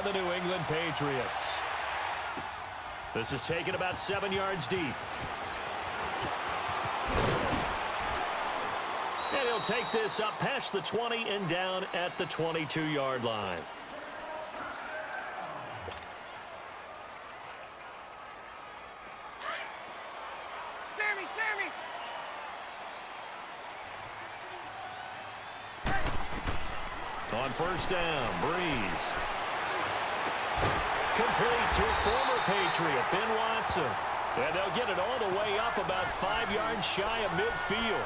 the New England Patriots. This is taken about 7 yards deep. And he'll take this up past the 20 and down at the 22-yard line. Sammy! On first down, Breeze. Complete to former Patriot, Ben Watson. And they'll get it all the way up about 5 yards shy of midfield.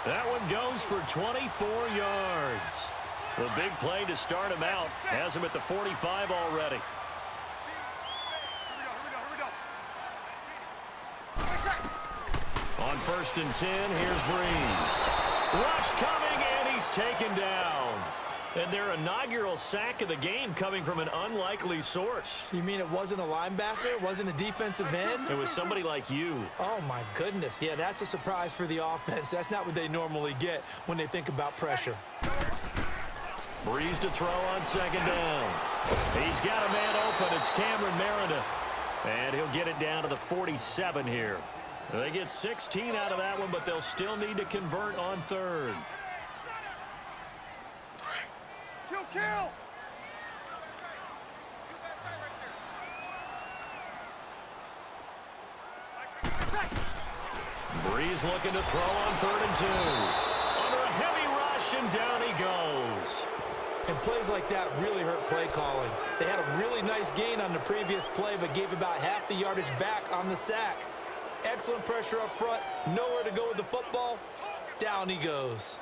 That one goes for 24 yards. The big play to start him out has him at the 45 already. On first and 10, here's Breeze. Rush coming, and he's taken down. And their inaugural sack of the game coming from an unlikely source. You mean it wasn't a linebacker? It wasn't a defensive end? It was somebody like you. Oh, my goodness. Yeah, that's a surprise for the offense. That's not what they normally get when they think about pressure. Breeze to throw on second down. He's got a man open. It's Cameron Meredith. And he'll get it down to the 47 here. They get 16 out of that one, but they'll still need to convert on third. Kill! Breeze looking to throw on third and 2. Under a heavy rush, and down he goes. And plays like that really hurt play calling. They had a really nice gain on the previous play, but gave about half the yardage back on the sack. Excellent pressure up front. Nowhere to go with the football. Down he goes.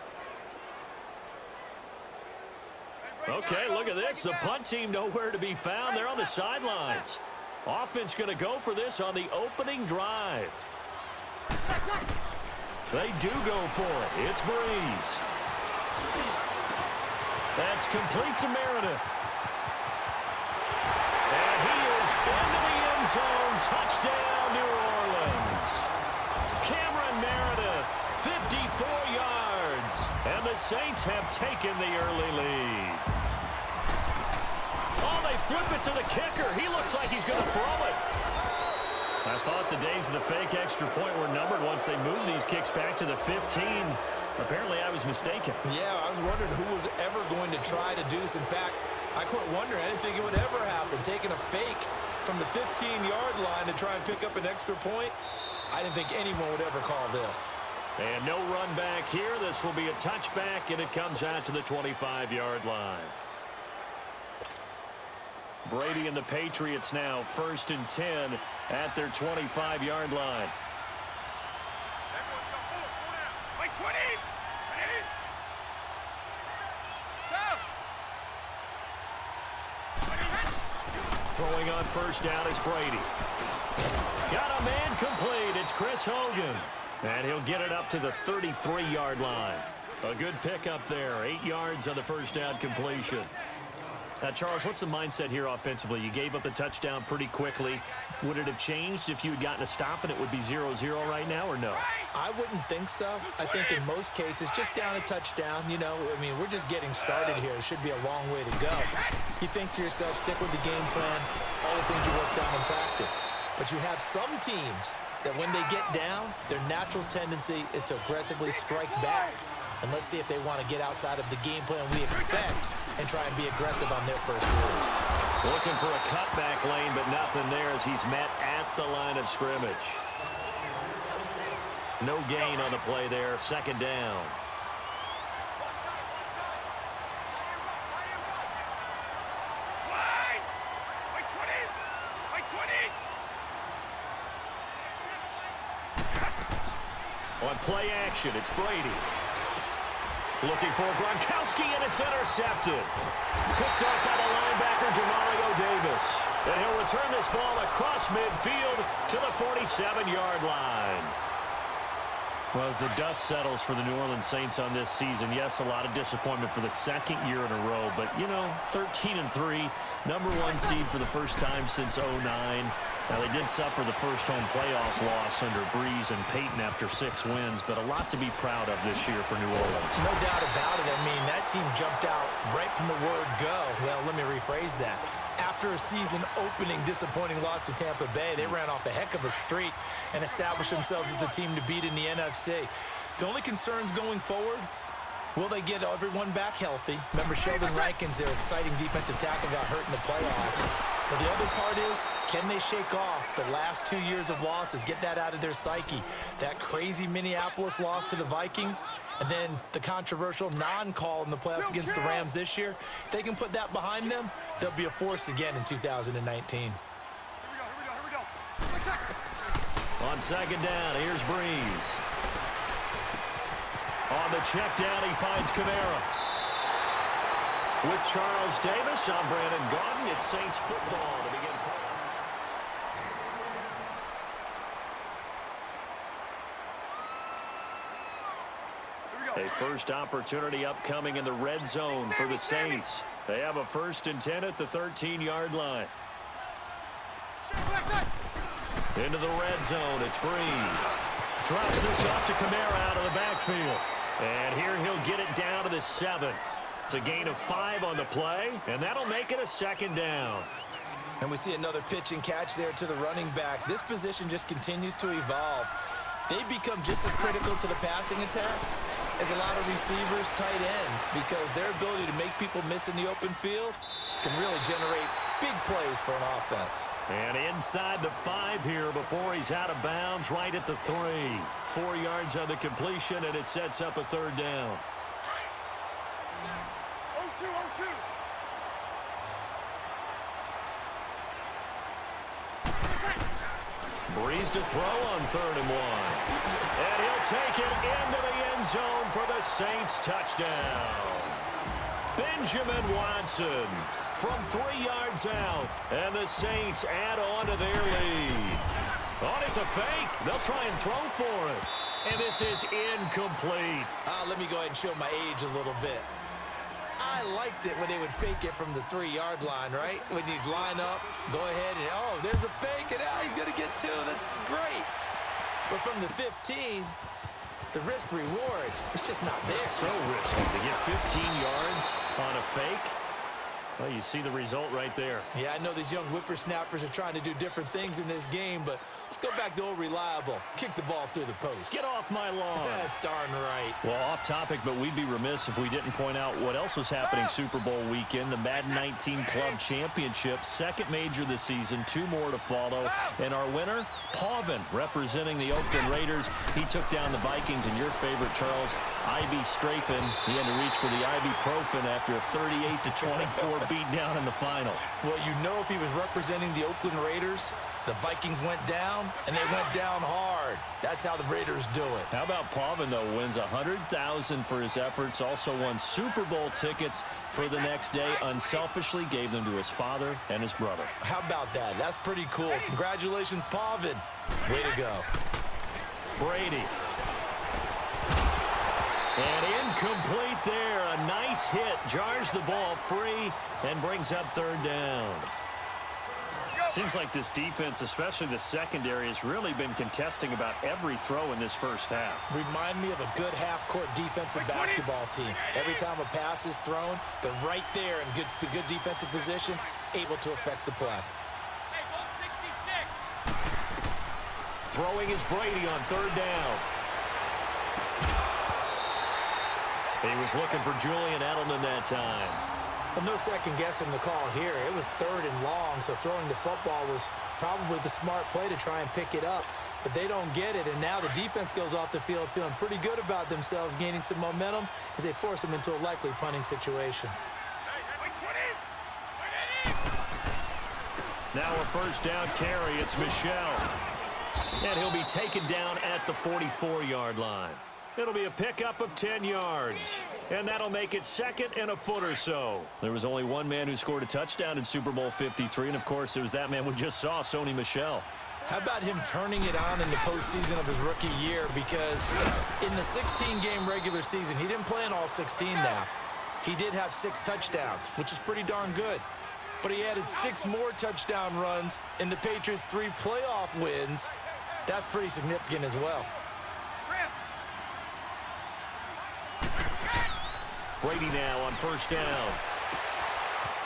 Okay, look at this. The punt team nowhere to be found. They're on the sidelines. Offense going to go for this on the opening drive. They do go for it. It's Breeze. That's complete to Meredith. And he is into the end zone. Touchdown, New Orleans. Cameron Meredith, 54 yards. And the Saints have taken the early lead. Oh, they flip it to the kicker. He looks like he's going to throw it. I thought the days of the fake extra point were numbered once they moved these kicks back to the 15. Apparently, I was mistaken. Yeah, I was wondering who was ever going to try to do this. In fact, I couldn't wonder. I didn't think it would ever happen. Taking a fake from the 15-yard line to try and pick up an extra point, I didn't think anyone would ever call this. And no run back here. This will be a touchback, and it comes out to the 25-yard line. Brady and the Patriots now first and 10 at their 25-yard line. Throwing on first down is Brady. Got a man complete. It's Chris Hogan. And he'll get it up to the 33-yard line. A good pickup there. 8 yards on the first down completion. Now, Charles, what's the mindset here offensively? You gave up the touchdown pretty quickly. Would it have changed if you had gotten a stop and it would be 0-0 right now, or no? I wouldn't think so. I think in most cases, just down a touchdown, you know, I mean, we're just getting started here. It should be a long way to go. You think to yourself, stick with the game plan, all the things you worked on in practice. But you have some teams that when they get down, their natural tendency is to aggressively strike back. And let's see if they want to get outside of the game plan we expect and try and be aggressive on their first series. Looking for a cutback lane, but nothing there as he's met at the line of scrimmage. No gain on the play there. Second down. On play action, it's Brady. Looking for Gronkowski, and it's intercepted. Picked up by the linebacker, Demario Davis. And he'll return this ball across midfield to the 47-yard line. Well, as the dust settles for the New Orleans Saints on this season, yes, a lot of disappointment for the second year in a row. But, you know, 13-3, #1 seed for the first time since '09. Now, they did suffer the first home playoff loss under Breeze and Peyton after 6 wins, but a lot to be proud of this year for New Orleans. No doubt about it. I mean, that team jumped out right from the word go. Well, let me rephrase that. After a season-opening disappointing loss to Tampa Bay, they ran off a heck of a streak and established themselves as the team to beat in the NFC. The only concerns going forward, will they get everyone back healthy? Remember, Sheldon Rankins, their exciting defensive tackle, got hurt in the playoffs. But the other part is, can they shake off the last 2 years of losses, get that out of their psyche? That crazy Minneapolis loss to the Vikings, and then the controversial non-call in the playoffs against the Rams this year. If they can put that behind them, they'll be a force again in 2019. Here we go. On second down, here's Breeze. On the check down, he finds Kamara. With Charles Davis, I'm Brandon Gaudin. It's Saints football to begin. A first opportunity upcoming in the red zone for the Saints. They have a 1st and 10 at the 13-yard line. Into the red zone, it's Breeze. Drops this off to Kamara out of the backfield. And here he'll get it down to the 7. It's a gain of 5 on the play, and that'll make it a 2nd down. And we see another pitch and catch there to the running back. This position just continues to evolve. They become just as critical to the passing attack as a lot of receivers, tight ends, because their ability to make people miss in the open field can really generate big plays for an offense. And inside the 5 here before he's out of bounds, right at the 3. 4 yards on the completion, and it sets up a 3rd down. 0-2. Breeze to throw on 3rd and 1. And he'll take it into the end zone for the Saints touchdown. Benjamin Watson from 3 yards out. And the Saints add on to their lead. Oh, it's a fake. They'll try and throw for it. And this is incomplete. Let me go ahead and show my age a little bit. I liked it when they would fake it from the 3-yard line, right? When you'd line up, go ahead and, oh, there's a fake, and he's going to get 2. That's great. But from the 15, the risk-reward, it's just not there. So risky to get 15 yards on a fake. Well, you see the result right there. Yeah, I know these young whippersnappers are trying to do different things in this game, but let's go back to old reliable. Kick the ball through the post. Get off my lawn. That's darn right. Well, off topic, but we'd be remiss if we didn't point out what else was happening Super Bowl weekend. The Madden 19 Club Championship, 2nd major this season, 2 more to follow. And our winner, Pauvin, representing the Oakland Raiders. He took down the Vikings, and your favorite, Charles, Ivy Strafen. He had to reach for the ibuprofen after a 38-24 beat down in the final. Well, you know, if he was representing the Oakland Raiders, the Vikings went down, and they went down hard. That's how the Raiders do it. How about Pauvin, though, wins $100,000 for his efforts, also won Super Bowl tickets for the next day, unselfishly gave them to his father and his brother. How about that? That's pretty cool. Congratulations, Pauvin. Way to go. Brady. And incomplete there. A nice hit. Jars the ball free and brings up 3rd down. Seems like this defense, especially the secondary, has really been contesting about every throw in this first half. Remind me of a good half-court defensive basketball team. Every time a pass is thrown, they're right there in good defensive position, able to affect the play. Throwing is Brady on 3rd down. He was looking for Julian Edelman that time. Well, no second guessing the call here. It was 3rd and long, so throwing the football was probably the smart play to try and pick it up. But they don't get it, and now the defense goes off the field feeling pretty good about themselves, gaining some momentum as they force them into a likely punting situation. Now a 1st down carry. It's Michel. And he'll be taken down at the 44-yard line. It'll be a pickup of 10 yards. And that'll make it 2nd and a foot or so. There was only one man who scored a touchdown in Super Bowl 53, and of course it was that man we just saw, Sony Michel. How about him turning it on in the postseason of his rookie year? Because in the 16-game regular season, he didn't play in all 16 now. He did have 6 touchdowns, which is pretty darn good. but he added 6 more touchdown runs in the Patriots' 3 playoff wins. That's pretty significant as well. Brady now on first down.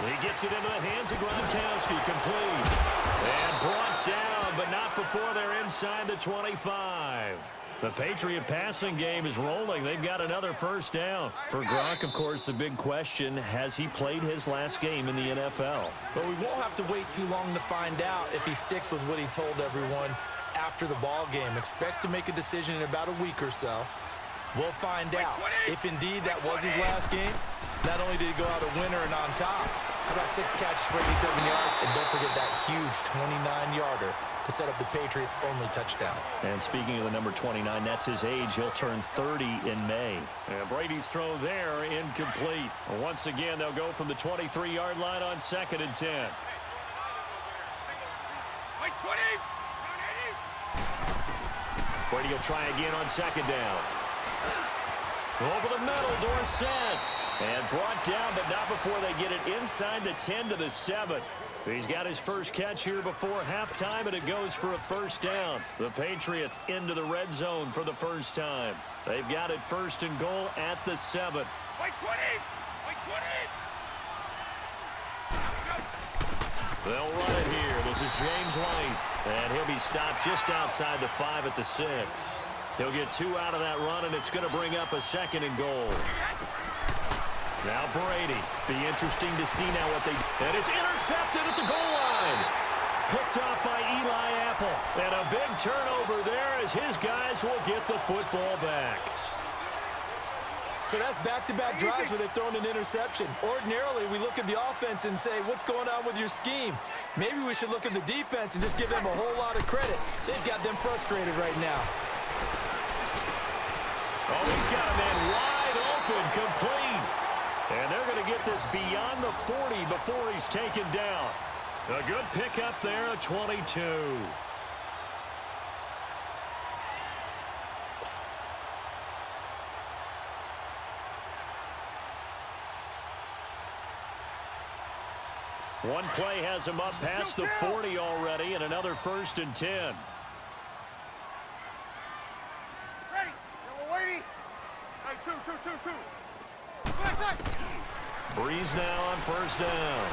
He gets it into the hands of Gronkowski, complete. And brought down, but not before they're inside the 25. The Patriot passing game is rolling. They've got another first down. For Gronk, of course, the big question, has he played his last game in the NFL? But we won't have to wait too long to find out if he sticks with what he told everyone after the ball game. Expects to make a decision in about a week or so. We'll find out if indeed that was his last game. Not only did he go out a winner and on top, how about 6 catches for 87 yards? And don't forget that huge 29-yarder to set up the Patriots' only touchdown. And speaking of the number 29, that's his age. He'll turn 30 in May. And Brady's throw there, incomplete. Once again, they'll go from the 23-yard line on 2nd and 10. Brady will try again on 2nd down. Over the middle, Dorsett. And brought down, but not before they get it inside the 10 to the 7. He's got his first catch here before halftime, and it goes for a first down. The Patriots into the red zone for the first time. They've got it 1st and goal at the 7. They'll run it here. This is James White. And he'll be stopped just outside the 5 at the 6. He'll get 2 out of that run, and it's going to bring up a 2nd and goal. Now Brady. Be interesting to see now what they... And it's intercepted at the goal line. Picked off by Eli Apple. And a big turnover there as his guys will get the football back. So that's back-to-back drives where they've thrown an interception. Ordinarily, we look at the offense and say, what's going on with your scheme? Maybe we should look at the defense and just give them a whole lot of credit. They've got them frustrated right now. Oh, he's got a man wide open, complete. And they're going to get this beyond the 40 before he's taken down. A good pickup there at 22. One play has him up past the 40 already, and another 1st and 10. Ready. We're waiting. Hey, two. Breeze now on first down.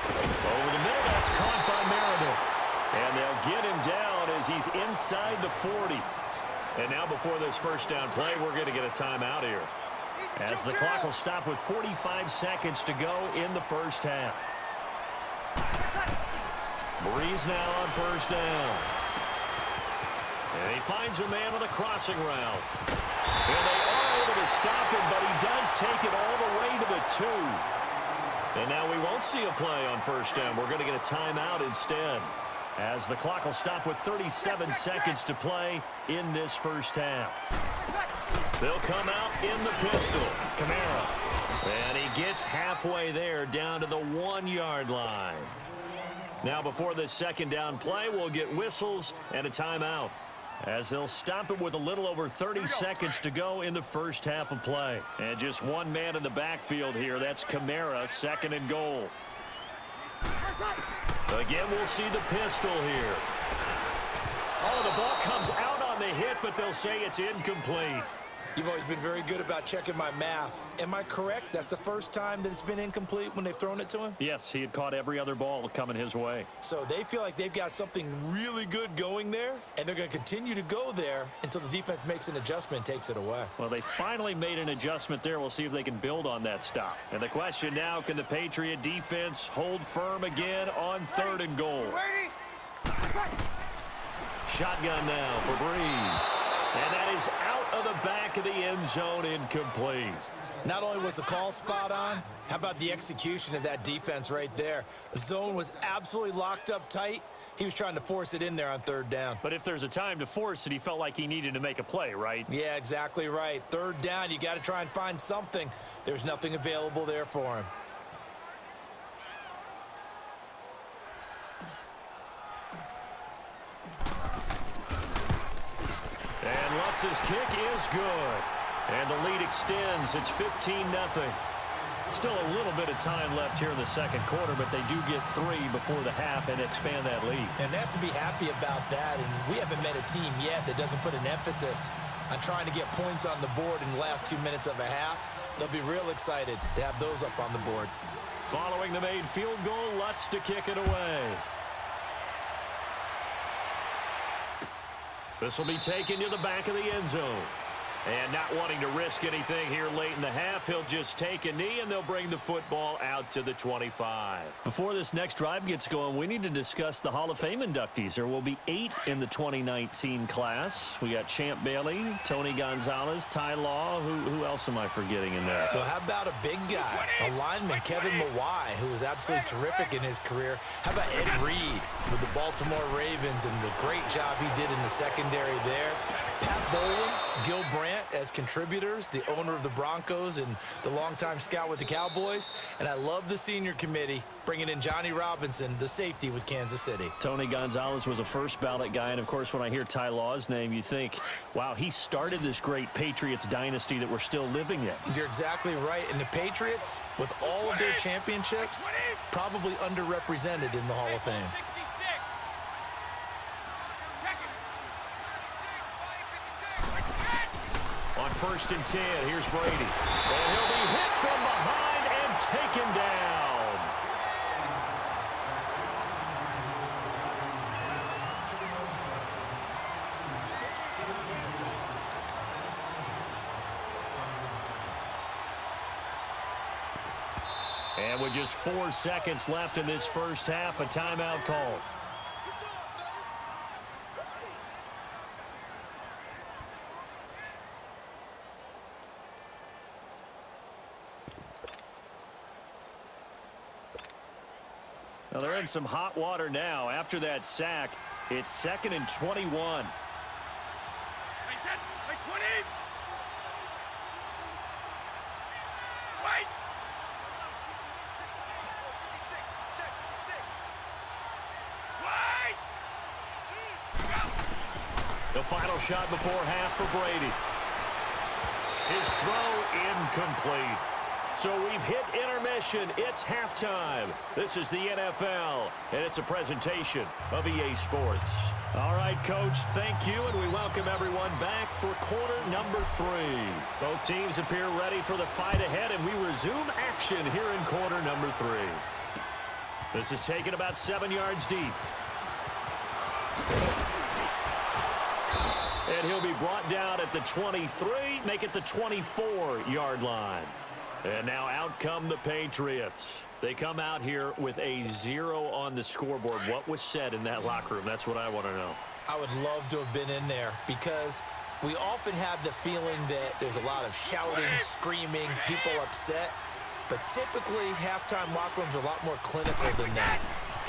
Over the middle, that's caught by Meredith. And they'll get him down as he's inside the 40. And now before this first down play, we're going to get a timeout here, as the clock will stop with 45 seconds to go in the first half. Breeze now on first down. And he finds a man on a crossing route. And they are able to stop him, but he does take it all the way to the 2. And now we won't see a play on first down. We're going to get a timeout instead, as the clock will stop with 37 seconds to play in this first half. They'll come out in the pistol. Kamara. And he gets halfway there, down to the 1-yard line. Now before this second down play, we'll get whistles and a timeout, as they'll stop it with a little over 30 seconds to go in the first half of play. And just one man in the backfield here. That's Kamara, 2nd and goal. Again, we'll see the pistol here. Oh, the ball comes out on the hit, but they'll say it's incomplete. You've always been very good about checking my math. Am I correct? That's the first time that it's been incomplete when they've thrown it to him? Yes, he had caught every other ball coming his way. So they feel like they've got something really good going there, and they're going to continue to go there until the defense makes an adjustment and takes it away. Well, they finally made an adjustment there. We'll see if they can build on that stop. And the question now, can the Patriot defense hold firm again on 3rd and goal? Shotgun now for Breeze. And that is out of the back of the end zone, incomplete. Not only was the call spot on, how about the execution of that defense right there? The zone was absolutely locked up tight. He was trying to force it in there on 3rd down. But if there's a time to force it, he felt like he needed to make a play, right? Yeah, exactly right. 3rd down, you got to try and find something. There's nothing available there for him. And Lutz's kick is good. And the lead extends. It's 15-0. Still a little bit of time left here in the second quarter, but they do get 3 before the half and expand that lead. And they have to be happy about that. And we haven't met a team yet that doesn't put an emphasis on trying to get points on the board in the last 2 minutes of a half. They'll be real excited to have those up on the board. Following the made field goal, Lutz to kick it away. This will be taken to the back of the end zone. And not wanting to risk anything here late in the half, he'll just take a knee, and they'll bring the football out to the 25. Before this next drive gets going, we need to discuss the Hall of Fame inductees. There will be 8 in the 2019 class. We got Champ Bailey, Tony Gonzalez, Ty Law. Who else am I forgetting in there? Well, how about a big guy, a lineman, Kevin Mawai, who was absolutely terrific in his career. How about Ed Reed with the Baltimore Ravens and the great job he did in the secondary there. Pat Bowlen, Gil Brandt as contributors, the owner of the Broncos and the longtime scout with the Cowboys. And I love the senior committee bringing in Johnny Robinson, the safety with Kansas City. Tony Gonzalez was a first ballot guy. And, of course, when I hear Ty Law's name, you think, wow, he started this great Patriots dynasty that we're still living in. You're exactly right. And the Patriots, with all of their championships, probably underrepresented in the Hall of Fame. On 1st and 10, here's Brady. And he'll be hit from behind and taken down. And with just 4 seconds left in this first half, a timeout call. Well, they're in some hot water now. After that sack, it's 2nd and 21. Hey, set. Hey, 20. Wait. Wait. The final shot before half for Brady. His throw incomplete. So we've hit intermission. It's halftime. This is the NFL, and it's a presentation of EA Sports. All right, Coach, thank you, and we welcome everyone back for quarter number 3. Both teams appear ready for the fight ahead, and we resume action here in quarter number 3. This is taken about 7 yards deep. And he'll be brought down at the 23, make it the 24-yard line. And now out come the Patriots. They come out here with a 0 on the scoreboard. What was said in that locker room? That's what I want to know. I would love to have been in there because we often have the feeling that there's a lot of shouting, screaming, people upset. But typically, halftime locker rooms are a lot more clinical than that.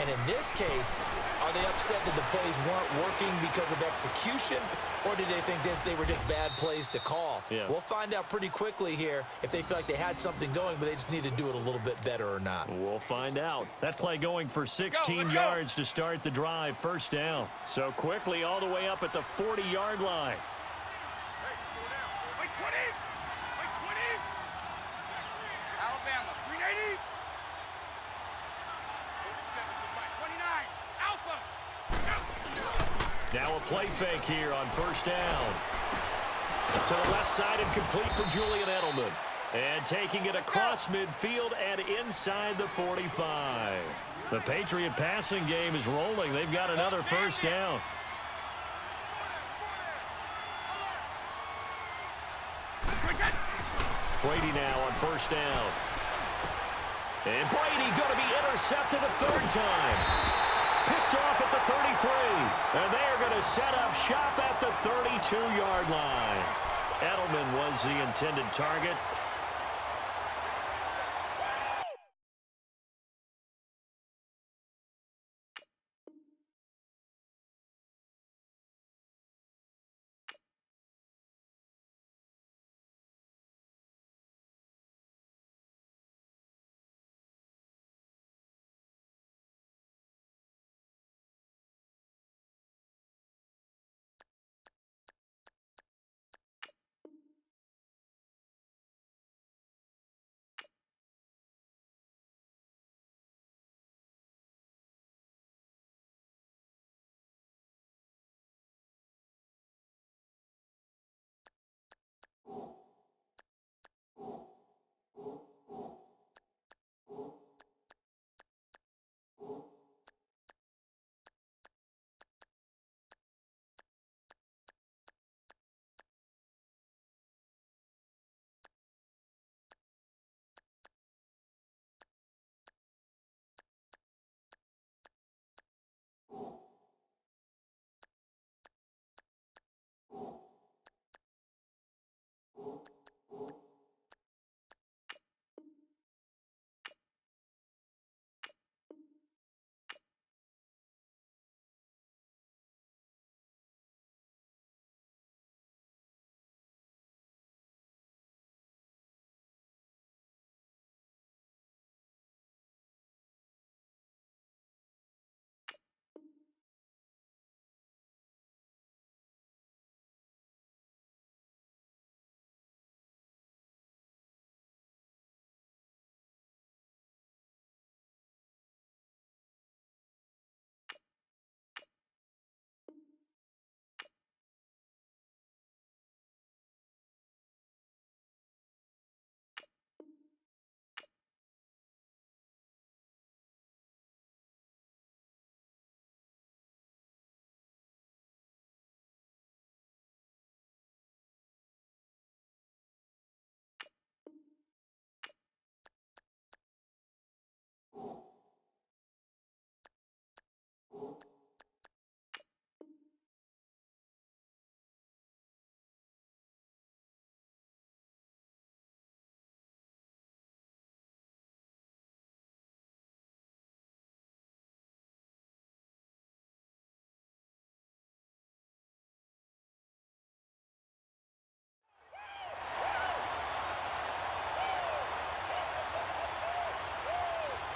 And in this case, are they upset that the plays weren't working because of execution, or did they think they were just bad plays to call? Yeah. We'll find out pretty quickly here if they feel like they had something going, but they just need to do it a little bit better or not. We'll find out. That play going for 16 yards to start the drive, first down. So quickly all the way up at the 40-yard line. Wait, 20. Wait, 20. Alabama, 380. 29. Alpha. Now a play fake here on first down. To the left side and complete for Julian Edelman. And taking it across midfield and inside the 45. The Patriot passing game is rolling. They've got another first down. Brady now on first down. And Brady going to be intercepted a 3rd time. Picked off at the 33. And they are going to set up shop at the 32-yard line. Edelman was the intended target.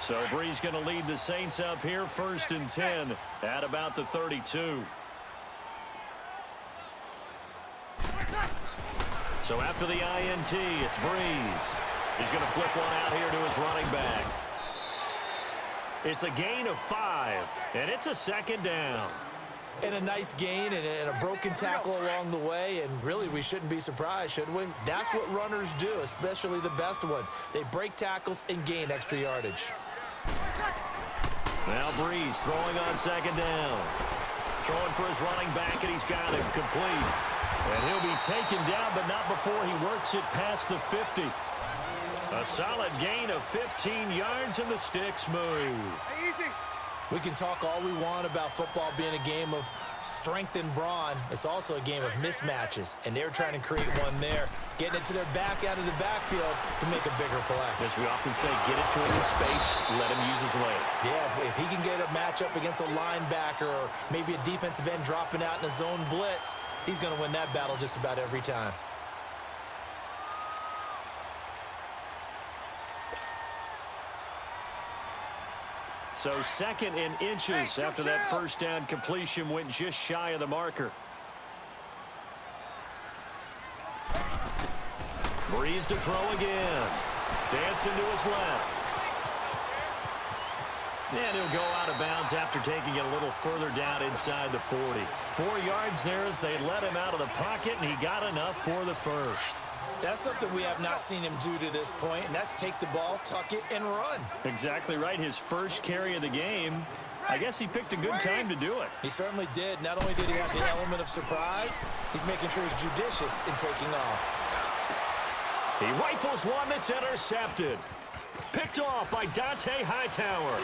So Bree's going to lead the Saints up here 1st and 10 at about the 32. So after the INT, it's Breeze. He's going to flip one out here to his running back. It's a gain of 5, and it's a 2nd down. And a nice gain and a broken tackle along the way, and really we shouldn't be surprised, should we? That's what runners do, especially the best ones. They break tackles and gain extra yardage. Now Breeze throwing on 2nd down. Throwing for his running back, and he's got him complete. And he'll be taken down, but not before he works it past the 50. A solid gain of 15 yards, and the sticks move. Hey, easy. We can talk all we want about football being a game of strength and brawn. It's also a game of mismatches, and they're trying to create one there, getting it to their back out of the backfield to make a bigger play. As we often say, get it to him in space, let him use his leg. Yeah, if he can get a matchup against a linebacker or maybe a defensive end dropping out in a zone blitz, he's going to win that battle just about every time. So 2nd and inches after that 1st down completion went just shy of the marker. Breeze to throw again. Dancing to his left. And he'll go out of bounds after taking it a little further down inside the 40. 4 yards there as they let him out of the pocket, and he got enough for the 1st. That's something we have not seen him do to this point, and that's take the ball, tuck it, and run. Exactly right. His first carry of the game. I guess he picked a good time to do it. He certainly did. Not only did he have the element of surprise, he's making sure he's judicious in taking off. He rifles one that's intercepted. Picked off by Dante Hightower.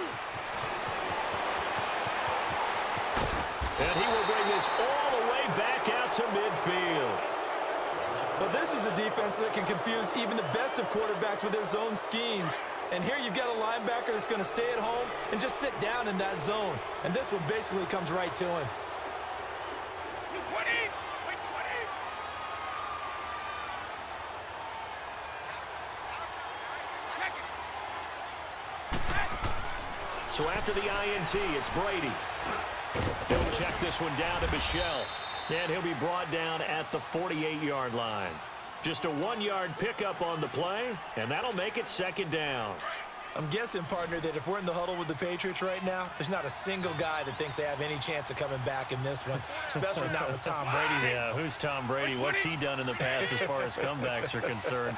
And he will bring this all the way back out to midfield. But this is a defense that can confuse even the best of quarterbacks with their zone schemes. And here you've got a linebacker that's going to stay at home and just sit down in that zone. And this one basically comes right to him. 20. Wait, 20. So after the INT, it's Brady. He'll check this one down to Michelle. And he'll be brought down at the 48-yard line. Just a 1-yard pickup on the play, and that'll make it 2nd down. I'm guessing, partner, that if we're in the huddle with the Patriots right now, there's not a single guy that thinks they have any chance of coming back in this one, especially not with Tom Brady. Yeah, who's Tom Brady? What's he done in the past as far as comebacks are concerned?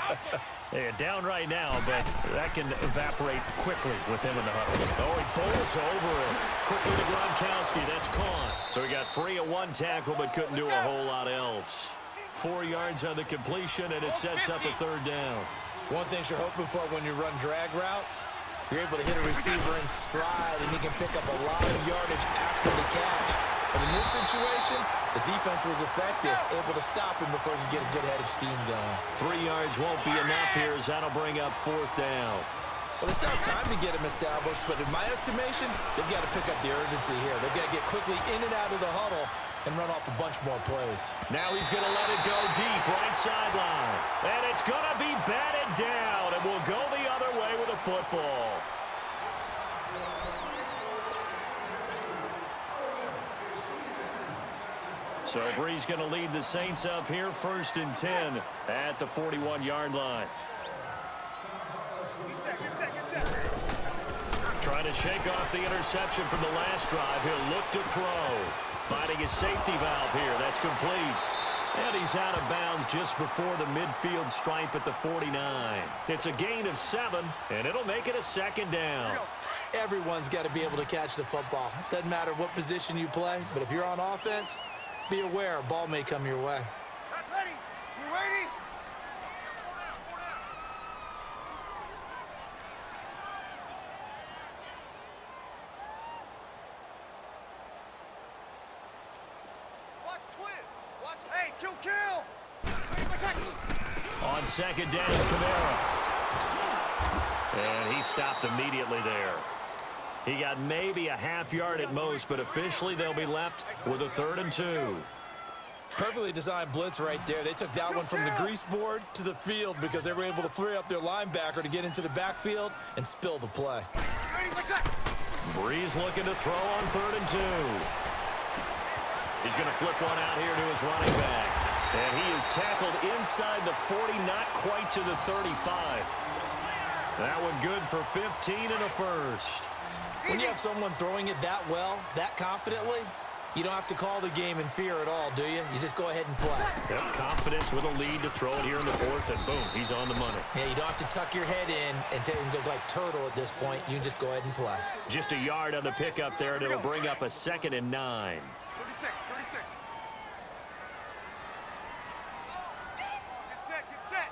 Yeah, down right now, but that can evaporate quickly with him in the huddle. Oh, he bowls over it. Quickly to Gronkowski. That's caught. So he got free of one tackle, but couldn't do a whole lot else. 4 yards on the completion, and it sets up a 3rd down. One thing you're hoping for when you run drag routes, you're able to hit a receiver in stride, and he can pick up a lot of yardage after the catch. But in this situation, the defense was effective, able to stop him before he could get a good head of steam going. 3 yards won't be enough here as that'll bring up 4th down. Well, they still have time to get him established, but in my estimation, they've got to pick up the urgency here. They've got to get quickly in and out of the huddle and run off a bunch more plays. Now he's going to let it go deep, right sideline. And it's going to be batted down, and we'll go the other way with a football. So Bree's going to lead the Saints up here 1st and 10 at the 41-yard line. Trying to shake off the interception from the last drive. He'll look to throw. Finding his safety valve here. That's complete. And he's out of bounds just before the midfield stripe at the 49. It's a gain of 7, and it'll make it a 2nd down. Everyone's got to be able to catch the football. Doesn't matter what position you play, but if you're on offense, be aware a ball may come your way. Ready? You ready? Watch twist. Watch. Hey, kill. On 2nd down, Kamara. And he stopped immediately there. He got maybe a half yard at most, but officially they'll be left with a 3rd and 2. Perfectly designed blitz right there. They took that one from the grease board to the field because they were able to free up their linebacker to get into the backfield and spill the play. Ready, what's that? Breeze looking to throw on 3rd and 2. He's going to flip one out here to his running back. And he is tackled inside the 40, not quite to the 35. That one good for 15 and a first. When you have someone throwing it that well, that confidently, you don't have to call the game in fear at all, do you? You just go ahead and play. Yep, confidence with a lead to throw it here in the 4th, and boom, he's on the money. Yeah, you don't have to tuck your head in and go like turtle at this point. You just go ahead and play. Just a yard on the pickup there, and it'll bring up a 2nd and 9. 36. Get set.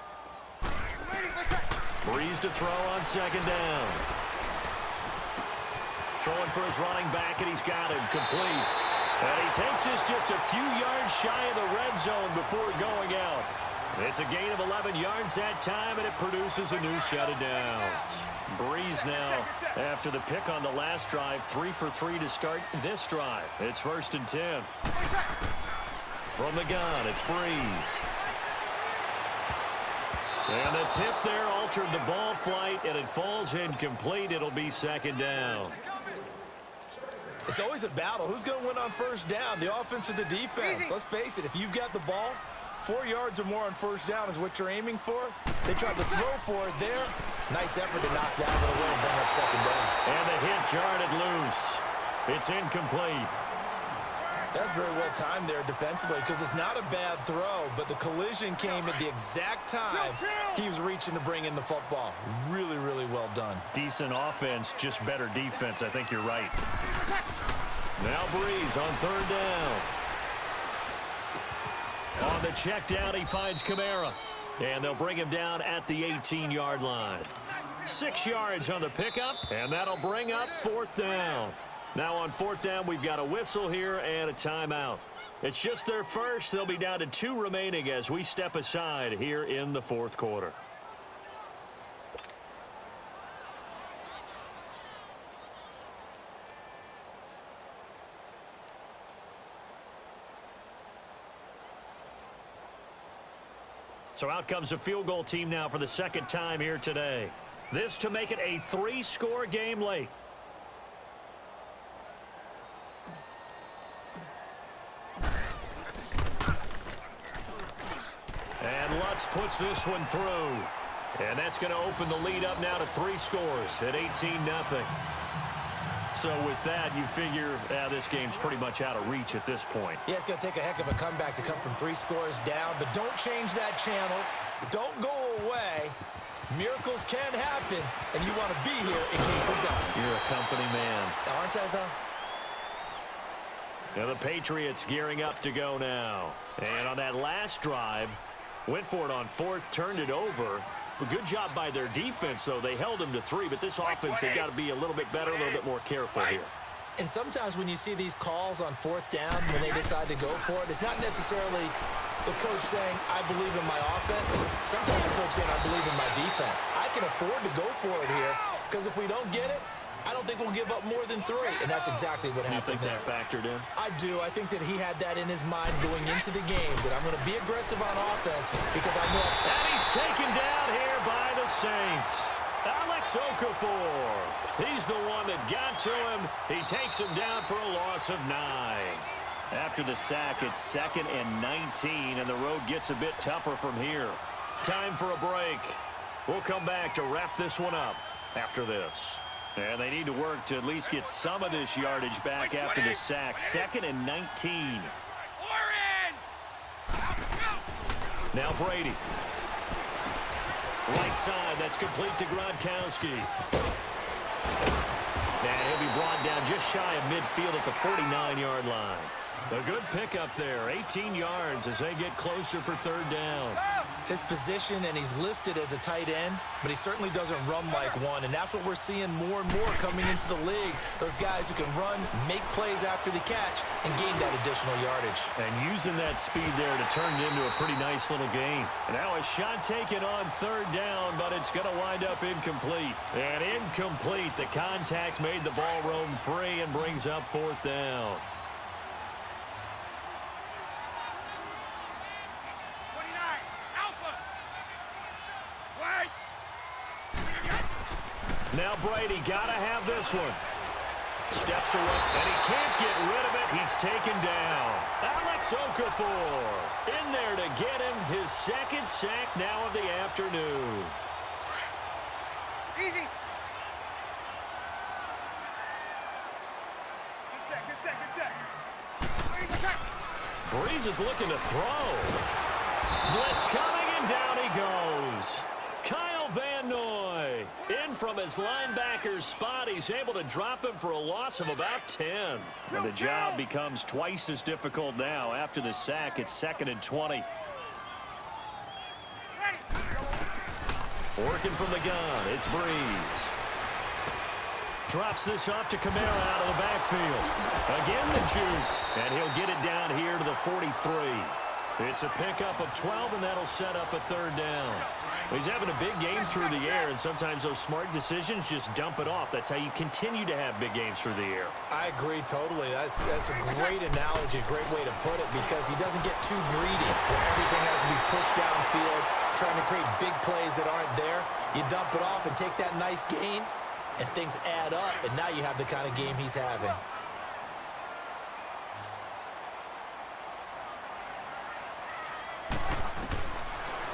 Ready, what's that? Breeze to throw on 2nd down. Throwing for his running back, and he's got him complete. And he takes this just a few yards shy of the red zone before going out. It's a gain of 11 yards that time, and it produces a new set of downs. Breeze now, after the pick on the last drive, 3 for 3 to start this drive. It's 1st and 10. From the gun, it's Breeze. And the tip there altered the ball flight, and it falls incomplete. It'll be 2nd down. It's always a battle. Who's going to win on 1st down, the offense or the defense? Let's face it, if you've got the ball, 4 yards or more on 1st down is what you're aiming for. They tried to throw for it there. Nice effort to knock that one away and bring up 2nd down. And the hit jarred it loose. It's incomplete. That's very well timed there defensively because it's not a bad throw, but the collision came at the exact time he was reaching to bring in the football. Really, really well done. Decent offense, just better defense. I think you're right. Now Breeze on 3rd down. On the check down, he finds Kamara. And they'll bring him down at the 18-yard line. 6 yards on the pickup, and that'll bring up 4th down. Now on 4th down, we've got a whistle here and a timeout. It's just their first. They'll be down to 2 remaining as we step aside here in the 4th quarter. So out comes a field goal team now for the 2nd time here today. This to make it a 3-score game late. And Lutz puts this one through. And that's going to open the lead up now to 3 scores at 18-0. So with that, you figure this game's pretty much out of reach at this point. Yeah, it's going to take a heck of a comeback to come from 3 scores down, but don't change that channel. Don't go away. Miracles can happen, and you want to be here in case it does. You're a company man. Aren't I, though? Now the Patriots gearing up to go now. And on that last drive, went for it on 4th, turned it over. But good job by their defense, though. They held them to 3, but this offense, they've got to be a little bit better, a little bit more careful here. And sometimes when you see these calls on 4th down, when they decide to go for it, it's not necessarily the coach saying, I believe in my offense. Sometimes the coach saying, I believe in my defense. I can afford to go for it here, because if we don't get it, I don't think we'll give up more than 3, and that's exactly what happened. You think that factored in? I do. I think that he had that in his mind going into the game, that I'm going to be aggressive on offense because I know. And he's taken down here by the Saints. Alex Okafor. He's the one that got to him. He takes him down for a loss of 9. After the sack, it's 2nd and 19, and the road gets a bit tougher from here. Time for a break. We'll come back to wrap this one up after this. And they need to work to at least get some of this yardage back after the sack. 2nd and 19. Now Brady. Right side, that's complete to Gronkowski. And he'll be brought down just shy of midfield at the 49-yard line. A good pickup there, 18 yards as they get closer for 3rd down. His position, and he's listed as a tight end, but he certainly doesn't run like one, and that's what we're seeing more and more coming into the league. Those guys who can run, make plays after the catch, and gain that additional yardage. And using that speed there to turn it into a pretty nice little game. And now a shot taken on 3rd down, but it's going to wind up incomplete. And incomplete. The contact made the ball roam free and brings up 4th down. Now Brady got to have this one. Steps away, and he can't get rid of it. He's taken down. Alex Okafor in there to get him his second sack now of the afternoon. Easy. Good set, good set, good set. Ready for set. Breeze is looking to throw. Blitz coming, and down he goes. Kyle Van Noy in from his linebacker's spot. He's able to drop him for a loss of about 10. And the job becomes twice as difficult now. After the sack, it's 2nd and 20. Working from the gun, it's Breeze. Drops this off to Kamara out of the backfield. Again the juke, and he'll get it down here to the 43. It's a pickup of 12, and that'll set up a 3rd down. He's having a big game through the air, and sometimes those smart decisions just dump it off. That's how you continue to have big games through the air. I agree totally. That's a great analogy, a great way to put it, because he doesn't get too greedy where everything has to be pushed downfield, trying to create big plays that aren't there. You dump it off and take that nice gain, and things add up, and now you have the kind of game he's having.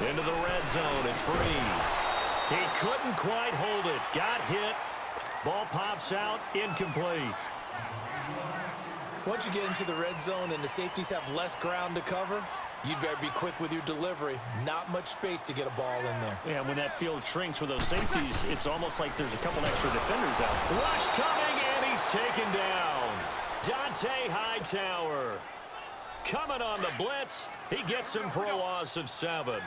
Into the red zone, it's Breeze. He couldn't quite hold it. Got hit. Ball pops out, incomplete. Once you get into the red zone and the safeties have less ground to cover, you'd better be quick with your delivery. Not much space to get a ball in there. Yeah, when that field shrinks with those safeties, it's almost like there's a couple extra defenders out. Rush coming, and he's taken down. Dante Hightower coming on the blitz. He gets him for a loss of 7.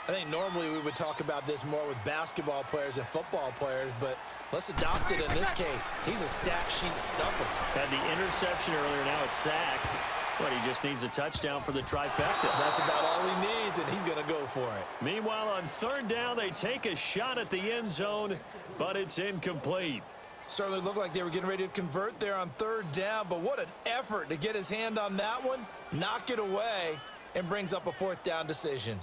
I think normally we would talk about this more with basketball players and football players, but let's adopt it in this case. He's a stat sheet stuffer. Had the interception earlier, now a sack. But he just needs a touchdown for the trifecta. That's about all he needs, and he's going to go for it. Meanwhile, on 3rd down, they take a shot at the end zone, but it's incomplete. Certainly looked like they were getting ready to convert there on 3rd down, but what an effort to get his hand on that one, knock it away, and brings up a 4th down decision.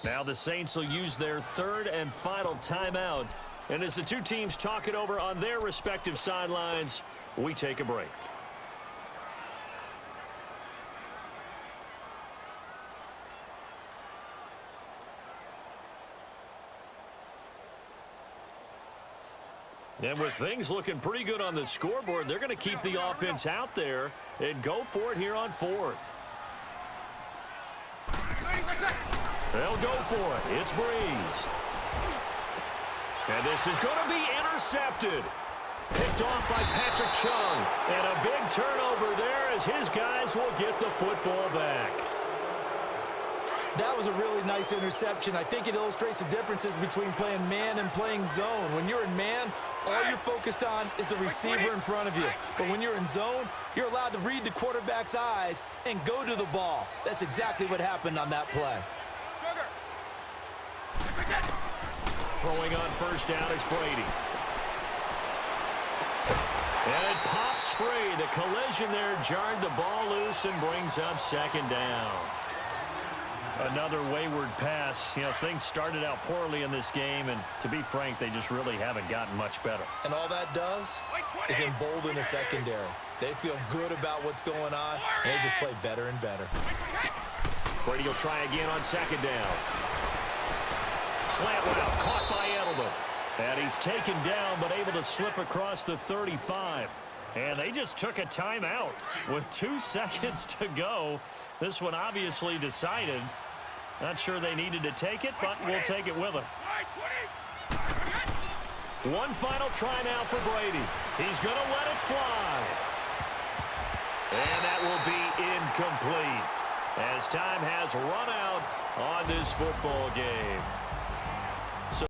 Now the Saints will use their 3rd and final timeout. And as the two teams talk it over on their respective sidelines, we take a break. And with things looking pretty good on the scoreboard, they're going to keep the offense out there and go for it here on 4th. They'll go for it. It's Breeze. And this is going to be intercepted. Picked off by Patrick Chung. And a big turnover there as his guys will get the football back. That was a really nice interception. I think it illustrates the differences between playing man and playing zone. When you're in man, all you're focused on is the receiver in front of you. But when you're in zone, you're allowed to read the quarterback's eyes and go to the ball. That's exactly what happened on that play. Throwing on 1st down is Brady. And it pops free. The collision there jarred the ball loose and brings up 2nd down. Another wayward pass. You know, things started out poorly in this game, and to be frank, they just really haven't gotten much better. And all that does is embolden the secondary. They feel good about what's going on, and they just play better and better. Brady will try again on 2nd down. Slant route caught by Edelman. And he's taken down, but able to slip across the 35. And they just took a timeout with 2 seconds to go. This one obviously decided. Not sure they needed to take it, but we'll take it with them. One final try now for Brady. He's going to let it fly. And that will be incomplete as time has run out on this football game.